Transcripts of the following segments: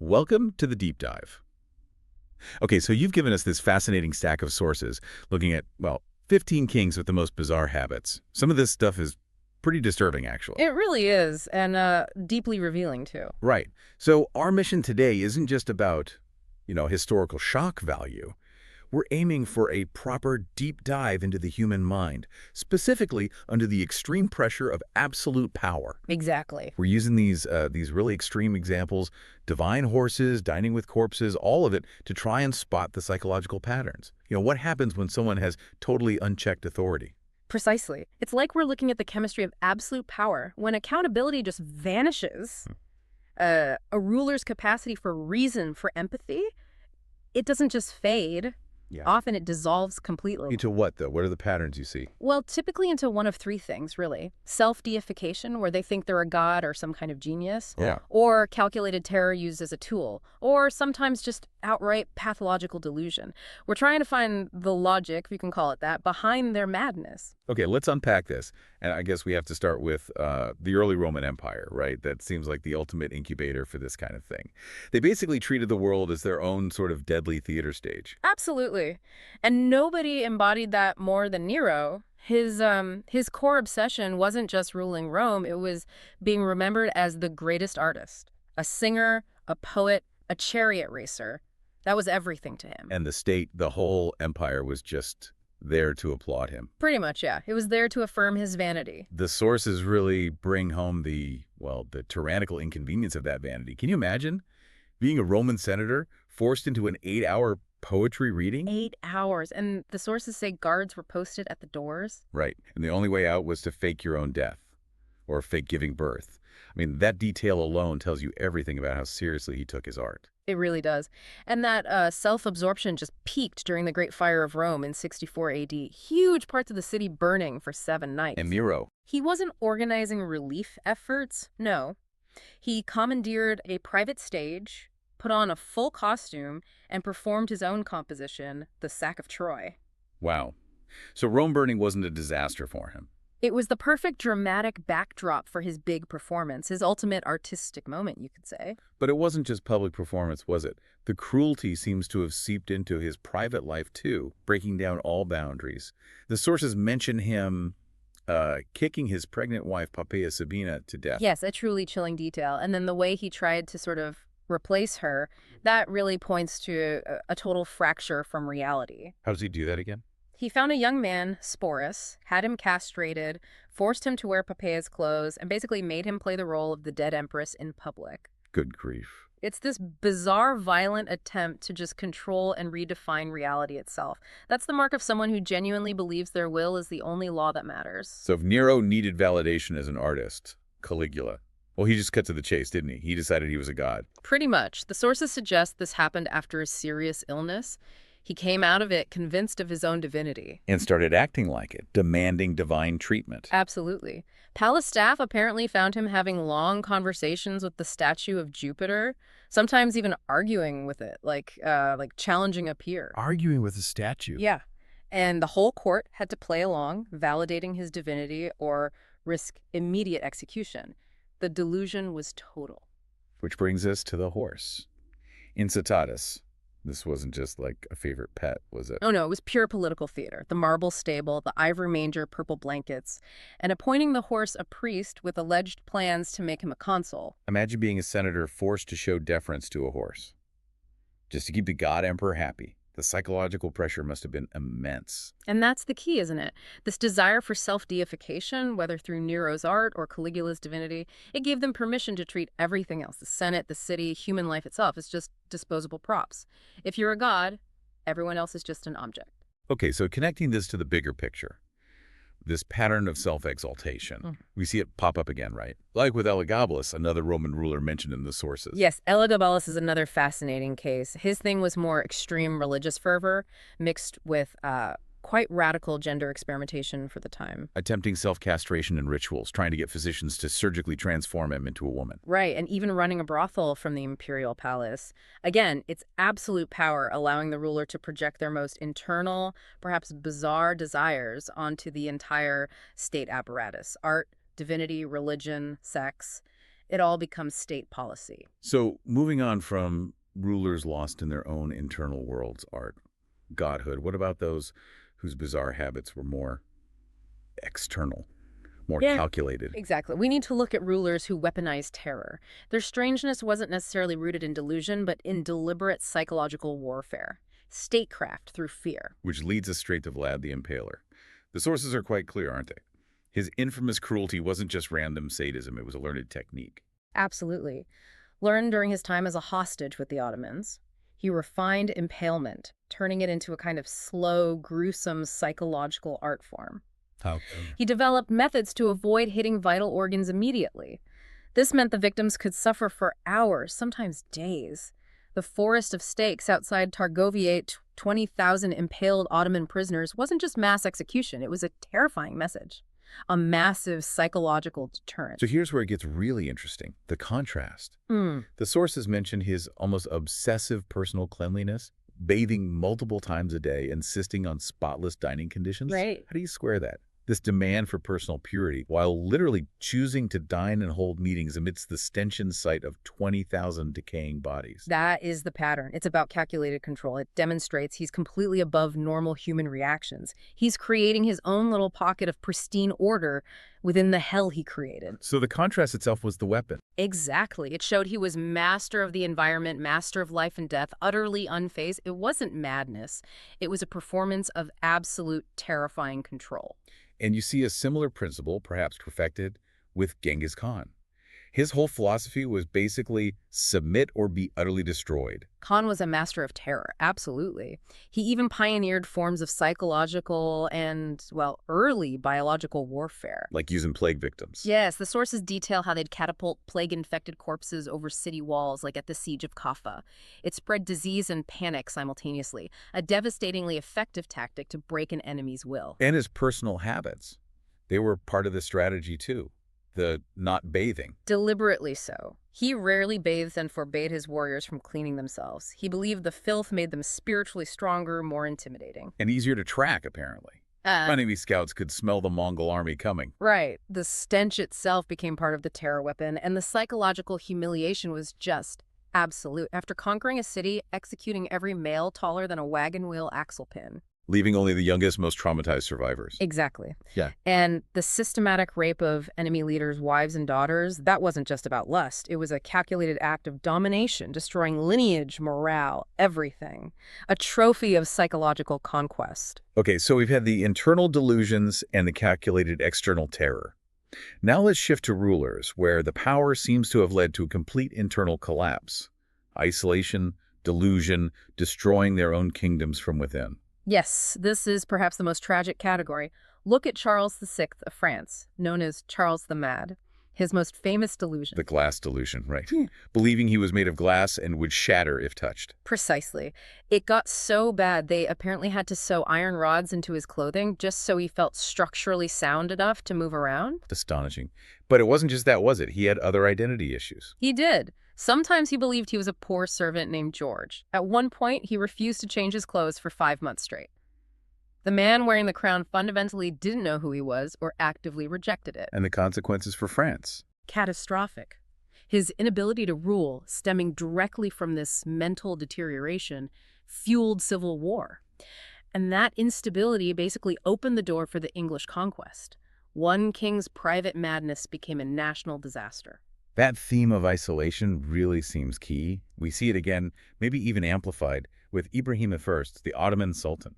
Welcome to the deep dive. Okay, so you've given us this fascinating stack of sources looking at, well, 15 kings with the most bizarre habits. Some of this stuff is pretty disturbing, actually. It really is, and deeply revealing, too. Right. So our mission today isn't just about, historical shock value. We're aiming for a proper deep dive into the human mind, specifically under the extreme pressure of absolute power. Exactly. We're using these really extreme examples, divine horses, dining with corpses, all of it to try and spot the psychological patterns. What happens when someone has totally unchecked authority? Precisely. It's like we're looking at the chemistry of absolute power. When accountability just vanishes, a ruler's capacity for reason, for empathy, it doesn't just fade. Yeah. Often it dissolves completely. Into what, though? What are the patterns you see? Well, typically into one of three things, really. Self-deification, where they think they're a god or some kind of genius. Yeah. Or calculated terror used as a tool. Or sometimes just outright pathological delusion. We're trying to find the logic, if you can call it that, behind their madness. Okay, let's unpack this. And I guess we have to start with the early Roman Empire, right? That seems like the ultimate incubator for this kind of thing. They basically treated the world as their own sort of deadly theater stage. Absolutely. And nobody embodied that more than Nero. His core obsession wasn't just ruling Rome, it was being remembered as the greatest artist. A singer, a poet, a chariot racer. That was everything to him. And the state, the whole empire was just there to applaud him. Pretty much, yeah. It was there to affirm his vanity. The sources really bring home the tyrannical inconvenience of that vanity. Can you imagine being a Roman senator forced into an 8-hour poetry reading? 8 hours. And the sources say guards were posted at the doors. Right. And the only way out was to fake your own death or fake giving birth. I mean, that detail alone tells you everything about how seriously he took his art. It really does. And that self-absorption just peaked during the Great Fire of Rome in 64 AD. Huge parts of the city burning for 7 nights. And Nero? He wasn't organizing relief efforts, no. He commandeered a private stage, put on a full costume, and performed his own composition, The Sack of Troy. Wow. So Rome burning wasn't a disaster for him. It was the perfect dramatic backdrop for his big performance, his ultimate artistic moment, you could say. But it wasn't just public performance, was it? The cruelty seems to have seeped into his private life, too, breaking down all boundaries. The sources mention him kicking his pregnant wife, Poppaea Sabina, to death. Yes, a truly chilling detail. And then the way he tried to sort of replace her, that really points to a total fracture from reality. How does he do that again? He found a young man, Sporus, had him castrated, forced him to wear Poppaea's clothes, and basically made him play the role of the dead empress in public. Good grief. It's this bizarre, violent attempt to just control and redefine reality itself. That's the mark of someone who genuinely believes their will is the only law that matters. So if Nero needed validation as an artist, Caligula, well, he just cut to the chase, didn't he? He decided he was a god. Pretty much. The sources suggest this happened after a serious illness. He came out of it convinced of his own divinity. And started acting like it, demanding divine treatment. Absolutely. Palace staff apparently found him having long conversations with the statue of Jupiter, sometimes even arguing with it, like challenging a peer. Arguing with a statue? Yeah. And the whole court had to play along, validating his divinity or risk immediate execution. The delusion was total. Which brings us to the horse. Incitatus. This wasn't just like a favorite pet, was it? Oh, no, it was pure political theater. The marble stable, the ivory manger, purple blankets, and appointing the horse a priest with alleged plans to make him a consul. Imagine being a senator forced to show deference to a horse. Just to keep the god emperor happy. The psychological pressure must have been immense. And that's the key, isn't it? This desire for self-deification, whether through Nero's art or Caligula's divinity, it gave them permission to treat everything else, the Senate, the city, human life itself, as just disposable props. If you're a god, everyone else is just an object. Okay, so connecting this to the bigger picture, this pattern of self-exaltation, we see it pop up again, right? Like with Elagabalus, another Roman ruler mentioned in the sources. Yes, Elagabalus is another fascinating case. His thing was more extreme religious fervor mixed with quite radical gender experimentation for the time. Attempting self-castration and rituals, trying to get physicians to surgically transform him into a woman. Right, and even running a brothel from the imperial palace. Again, it's absolute power allowing the ruler to project their most internal, perhaps bizarre desires onto the entire state apparatus. Art, divinity, religion, sex. It all becomes state policy. So moving on from rulers lost in their own internal worlds, Art, godhood, what about those whose bizarre habits were more external, more Yeah. calculated? Exactly. We need to look at rulers who weaponized terror. Their strangeness wasn't necessarily rooted in delusion, but in deliberate psychological warfare. Statecraft through fear. Which leads us straight to Vlad the Impaler. The sources are quite clear, aren't they? His infamous cruelty wasn't just random sadism, it was a learned technique. Absolutely. Learned during his time as a hostage with the Ottomans. He refined impalement, turning it into a kind of slow, gruesome psychological art form. How? He developed methods to avoid hitting vital organs immediately. This meant the victims could suffer for hours, sometimes days. The forest of stakes outside Targoviate, 20,000 impaled Ottoman prisoners, wasn't just mass execution, it was a terrifying message. A massive psychological deterrent. So here's where it gets really interesting, the contrast. Mm, The sources mention his almost obsessive personal cleanliness, bathing multiple times a day, insisting on spotless dining conditions. right. How do you square that? This demand for personal purity, while literally choosing to dine and hold meetings amidst the stench and sight of 20,000 decaying bodies. That is the pattern. It's about calculated control. It demonstrates he's completely above normal human reactions. He's creating his own little pocket of pristine order within the hell he created. So the contrast itself was the weapon. Exactly. It showed he was master of the environment, master of life and death, utterly unfazed. It wasn't madness. It was a performance of absolute terrifying control. And you see a similar principle, perhaps perfected, with Genghis Khan. His whole philosophy was basically submit or be utterly destroyed. Khan was a master of terror, absolutely. He even pioneered forms of psychological and, well, early biological warfare. Like using plague victims. Yes, the sources detail how they'd catapult plague-infected corpses over city walls, like at the Siege of Kaffa. It spread disease and panic simultaneously, a devastatingly effective tactic to break an enemy's will. And his personal habits. They were part of the strategy, too. The not bathing. Deliberately so. He rarely bathed and forbade his warriors from cleaning themselves. He believed the filth made them spiritually stronger, more intimidating. And easier to track, apparently. Enemy scouts could smell the Mongol army coming. Right. The stench itself became part of the terror weapon, and the psychological humiliation was just absolute. After conquering a city, executing every male taller than a wagon wheel axle pin. Leaving only the youngest, most traumatized survivors. Exactly. Yeah. And the systematic rape of enemy leaders' wives and daughters, that wasn't just about lust. It was a calculated act of domination, destroying lineage, morale, everything. A trophy of psychological conquest. Okay, so we've had the internal delusions and the calculated external terror. Now let's shift to rulers, where the power seems to have led to a complete internal collapse. Isolation, delusion, destroying their own kingdoms from within. Yes, this is perhaps the most tragic category. Look at Charles VI of France, known as Charles the Mad. His most famous delusion. The glass delusion, right? Believing he was made of glass and would shatter if touched. Precisely. It got so bad they apparently had to sew iron rods into his clothing just so he felt structurally sound enough to move around. Astonishing. But it wasn't just that, was it? He had other identity issues. He did. Sometimes he believed he was a poor servant named George. At one point, he refused to change his clothes for 5 months straight. The man wearing the crown fundamentally didn't know who he was or actively rejected it. And the consequences for France. Catastrophic. His inability to rule, stemming directly from this mental deterioration, fueled civil war. And that instability basically opened the door for the English conquest. One king's private madness became a national disaster. That theme of isolation really seems key. We see it again, maybe even amplified, with Ibrahim I, the Ottoman Sultan.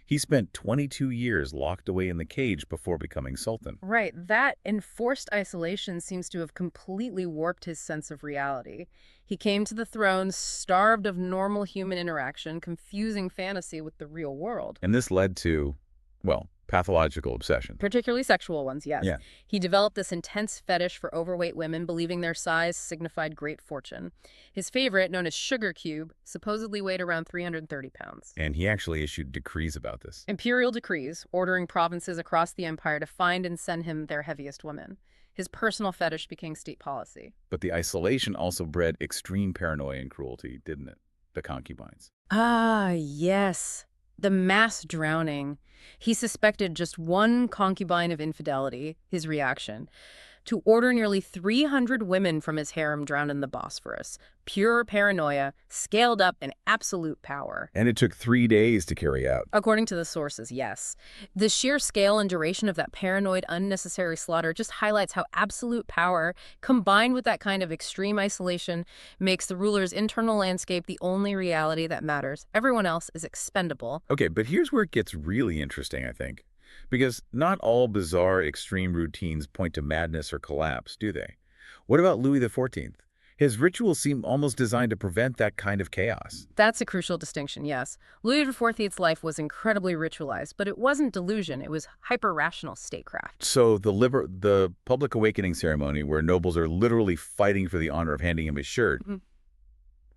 He spent 22 years locked away in the cage before becoming sultan. Right. That enforced isolation seems to have completely warped his sense of reality. He came to the throne starved of normal human interaction, confusing fantasy with the real world. And this led to, well, pathological obsession. Particularly sexual ones, yes. Yeah. He developed this intense fetish for overweight women, believing their size signified great fortune. His favorite, known as Sugar Cube, supposedly weighed around 330 pounds. And he actually issued decrees about this. Imperial decrees, ordering provinces across the empire to find and send him their heaviest women. His personal fetish became state policy. But the isolation also bred extreme paranoia and cruelty, didn't it? The concubines. Ah, yes. The mass drowning. He suspected just one concubine of infidelity, his reaction. to order nearly 300 women from his harem drowned in the Bosphorus. Pure paranoia, scaled up in absolute power. And it took 3 days to carry out. According to the sources, yes. The sheer scale and duration of that paranoid, unnecessary slaughter just highlights how absolute power, combined with that kind of extreme isolation, makes the ruler's internal landscape the only reality that matters. Everyone else is expendable. Okay, but here's where it gets really interesting, I think. Because not all bizarre extreme routines point to madness or collapse, do they? What about Louis XIV? His rituals seem almost designed to prevent that kind of chaos. That's a crucial distinction, yes. Louis XIV's life was incredibly ritualized, but it wasn't delusion. It was hyper-rational statecraft. So the public awakening ceremony, where nobles are literally fighting for the honor of handing him his shirt,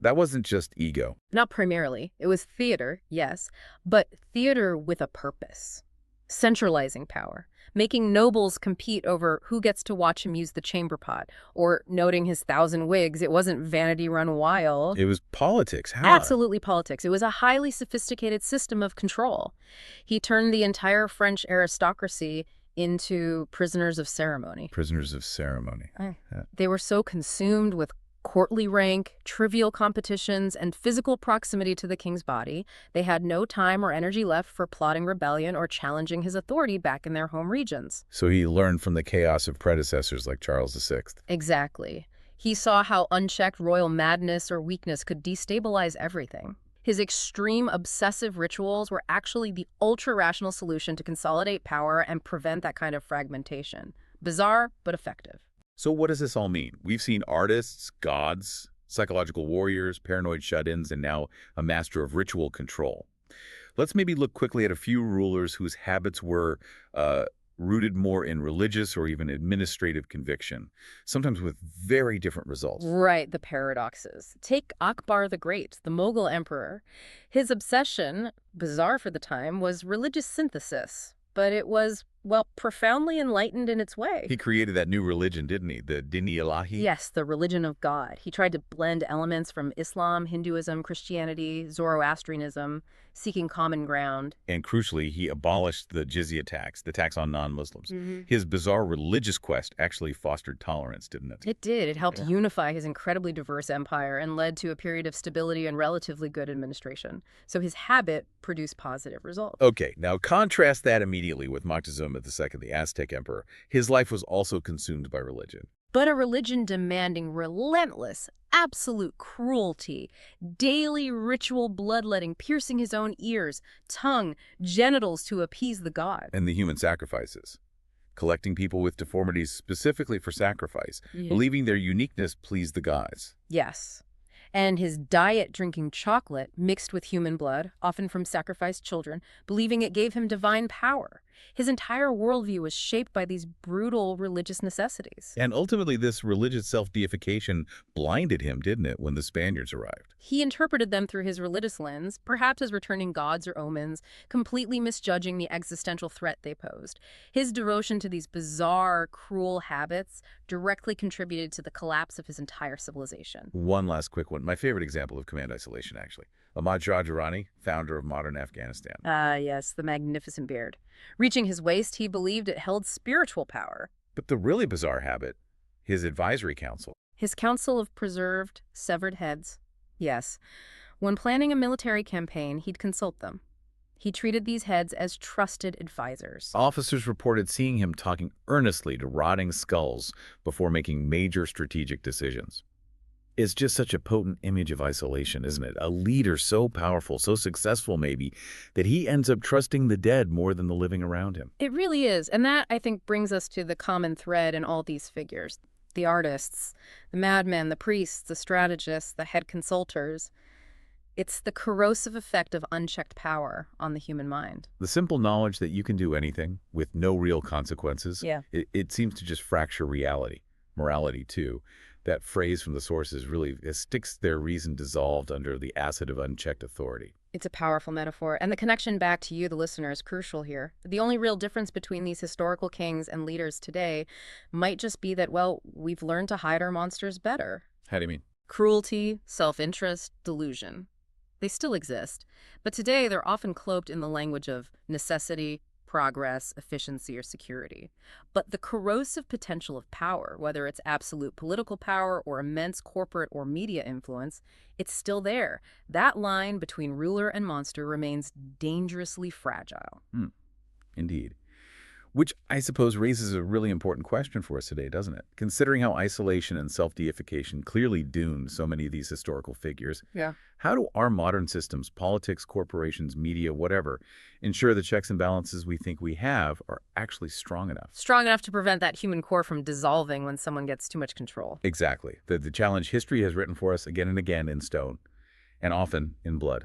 that wasn't just ego. Not primarily. It was theater, yes, but theater with a purpose. Centralizing power, making nobles compete over who gets to watch him use the chamber pot, or noting his 1,000 wigs. It wasn't vanity run wild. It was politics. How? Absolutely politics. It was a highly sophisticated system of control. He turned the entire French aristocracy into prisoners of ceremony. Prisoners of ceremony. Yeah. They were so consumed with courtly rank, trivial competitions, and physical proximity to the king's body, they had no time or energy left for plotting rebellion or challenging his authority back in their home regions. So he learned from the chaos of predecessors like Charles VI. Exactly. He saw how unchecked royal madness or weakness could destabilize everything. His extreme obsessive rituals were actually the ultra-rational solution to consolidate power and prevent that kind of fragmentation. Bizarre, but effective. So what does this all mean? We've seen artists, gods, psychological warriors, paranoid shut-ins, and now a master of ritual control. Let's maybe look quickly at a few rulers whose habits were rooted more in religious or even administrative conviction, sometimes with very different results. Right, the paradoxes. Take Akbar the Great, the Mughal emperor. His obsession, bizarre for the time, was religious synthesis. But it was, well, profoundly enlightened in its way. He created that new religion, didn't he? The Din-i-Ilahi? Yes, the religion of God. He tried to blend elements from Islam, Hinduism, Christianity, Zoroastrianism, seeking common ground. And crucially, he abolished the jizya tax, the tax on non-Muslims. His bizarre religious quest actually fostered tolerance, didn't it? It did. It helped unify his incredibly diverse empire and led to a period of stability and relatively good administration. So his habit produced positive results. Okay, now contrast that immediately with Moctezuma II, the Aztec emperor. His life was also consumed by religion. But a religion demanding relentless, absolute cruelty, daily ritual bloodletting, piercing his own ears, tongue, genitals to appease the god. And the human sacrifices. Collecting people with deformities specifically for sacrifice, believing their uniqueness pleased the gods. Yes. And his diet drinking chocolate mixed with human blood, often from sacrificed children, believing it gave him divine power. His entire worldview was shaped by these brutal religious necessities. And ultimately, this religious self-deification blinded him, didn't it, when the Spaniards arrived? He interpreted them through his religious lens, perhaps as returning gods or omens, completely misjudging the existential threat they posed. His devotion to these bizarre, cruel habits directly contributed to the collapse of his entire civilization. One last quick one. My favorite example of command isolation, actually. Ahmad Shah Durrani, founder of modern Afghanistan. Yes, the magnificent beard. Reaching his waist, he believed it held spiritual power. But the really bizarre habit, his advisory council. His council of preserved, severed heads. Yes. When planning a military campaign, he'd consult them. He treated these heads as trusted advisors. Officers reported seeing him talking earnestly to rotting skulls before making major strategic decisions. It's just such a potent image of isolation, isn't it? A leader so powerful, so successful maybe, that he ends up trusting the dead more than the living around him. It really is. And that, I think, brings us to the common thread in all these figures. The artists, the madmen, the priests, the strategists, the head consultors. It's the corrosive effect of unchecked power on the human mind. The simple knowledge that you can do anything with no real consequences, Yeah. it seems to just fracture reality, morality too. That phrase from the sources really sticks their reason dissolved under the acid of unchecked authority. It's a powerful metaphor, and the connection back to you, the listener, is crucial here. The only real difference between these historical kings and leaders today might just be that, well, we've learned to hide our monsters better. How do you mean? Cruelty, self-interest, delusion. They still exist, but today they're often cloaked in the language of necessity, progress, efficiency, or security. But the corrosive potential of power, whether it's absolute political power or immense corporate or media influence, it's still there. That line between ruler and monster remains dangerously fragile. Hmm, indeed. Which I suppose raises a really important question for us today, doesn't it? Considering how isolation and self-deification clearly doomed so many of these historical figures, Yeah. how do our modern systems, politics, corporations, media, whatever, ensure the checks and balances we think we have are actually strong enough? Strong enough to prevent that human core from dissolving when someone gets too much control. Exactly. The challenge history has written for us again and again in stone, and often in blood.